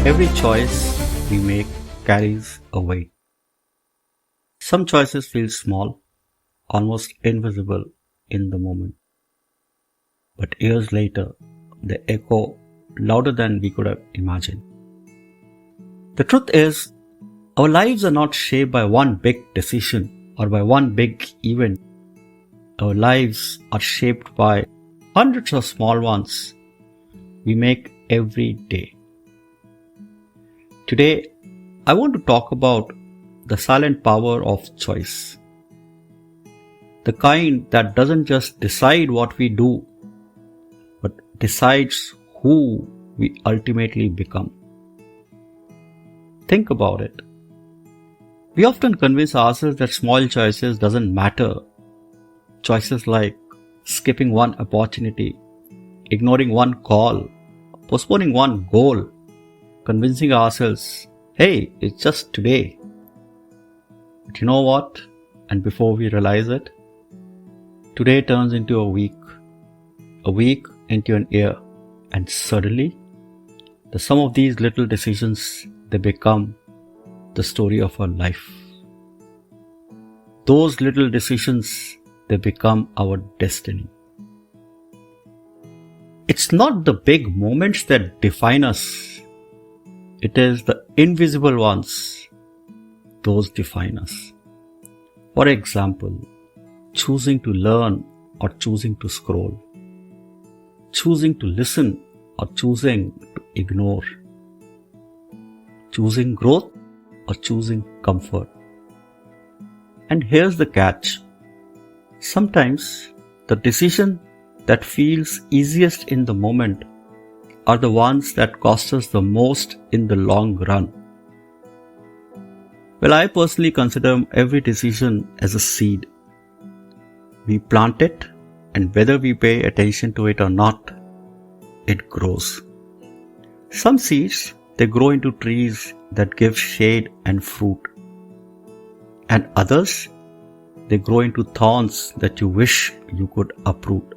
Every choice we make carries a weight. Some choices feel small, almost invisible in the moment, but years later they echo louder than we could have imagined. The truth is, our lives are not shaped by one big decision or by one big event. Our lives are shaped by hundreds of small ones we make every day. Today, I want to talk about the silent power of choice. The kind that doesn't just decide what we do, but decides who we ultimately become. Think about it. We often convince ourselves that small choices doesn't matter. Choices like skipping one opportunity, ignoring one call, postponing one goal, convincing ourselves, hey, it's just today. But you know what? And before we realize it, today turns into a week into an year, and suddenly, the sum of these little decisions, they become the story of our life. Those little decisions, they become our destiny. It's not the big moments that define us. It is the invisible ones. Those define us. For example, choosing to learn or choosing to scroll. Choosing to listen or choosing to ignore. Choosing growth or choosing comfort. And here's the catch. Sometimes the decision that feels easiest in the moment are the ones that cost us the most in the long run. Well, I personally consider every decision as a seed. We plant it, and whether we pay attention to it or not, it grows. Some seeds, they grow into trees that give shade and fruit. And others, they grow into thorns that you wish you could uproot.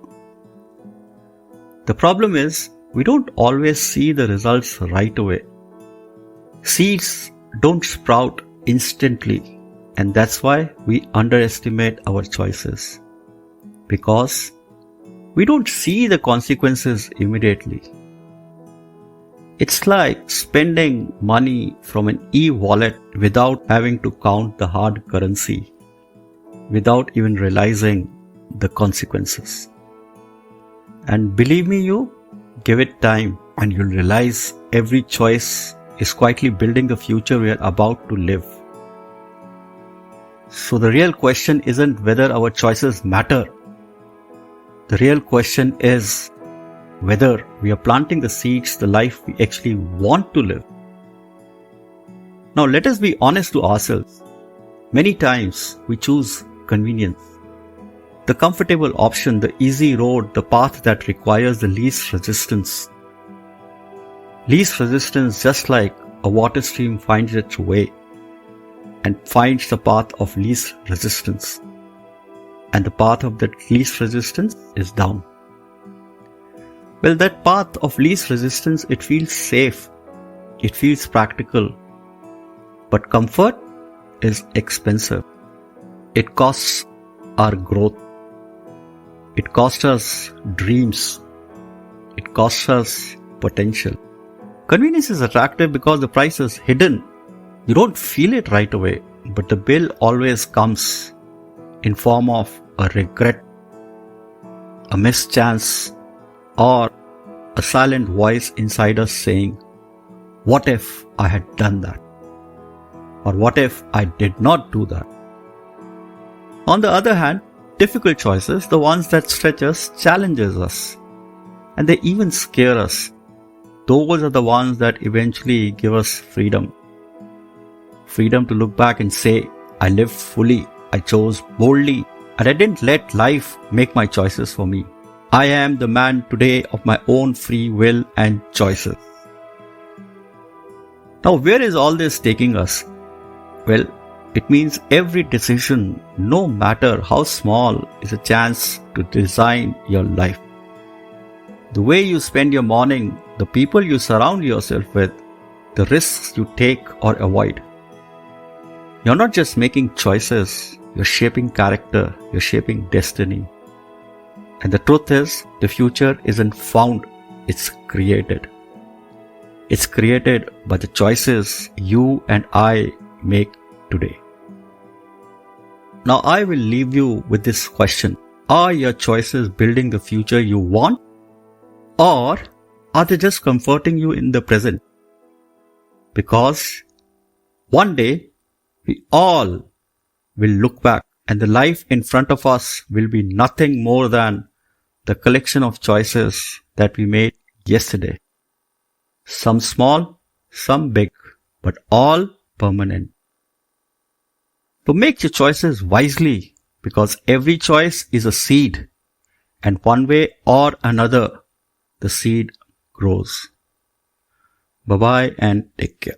The problem is, we don't always see the results right away. Seeds don't sprout instantly, and that's why we underestimate our choices. Because we don't see the consequences immediately. It's like spending money from an e-wallet without having to count the hard currency, without even realizing the consequences. And believe me, give it time and you'll realize every choice is quietly building the future we are about to live. So the real question isn't whether our choices matter. The real question is whether we are planting the seeds, the life we actually want to live. Now let us be honest to ourselves. Many times we choose convenience. The comfortable option, the easy road, the path that requires the least resistance. Least resistance, just like a water stream finds its way and finds the path of least resistance. And the path of that least resistance is down. Well, that path of least resistance, it feels safe. It feels practical. But comfort is expensive. It costs our growth. It costs us dreams. It costs us potential. Convenience is attractive because the price is hidden. You don't feel it right away, but the bill always comes in form of a regret, a missed chance, or a silent voice inside us saying, what if I had done that? Or what if I did not do that? On the other hand, difficult choices, the ones that stretch us, challenges us, and they even scare us. Those are the ones that eventually give us freedom. Freedom to look back and say, I lived fully, I chose boldly, and I didn't let life make my choices for me. I am the man today of my own free will and choices. Now, where is all this taking us? Well, it means every decision, no matter how small, is a chance to design your life. The way you spend your morning, the people you surround yourself with, the risks you take or avoid. You're not just making choices, you're shaping character, you're shaping destiny. And the truth is, the future isn't found, it's created. It's created by the choices you and I make today. Now I will leave you with this question. Are your choices building the future you want? Or are they just comforting you in the present? Because one day we all will look back and the life in front of us will be nothing more than the collection of choices that we made yesterday. Some small, some big, but all permanent. So make your choices wisely, because every choice is a seed, and one way or another, the seed grows. Bye-bye and take care.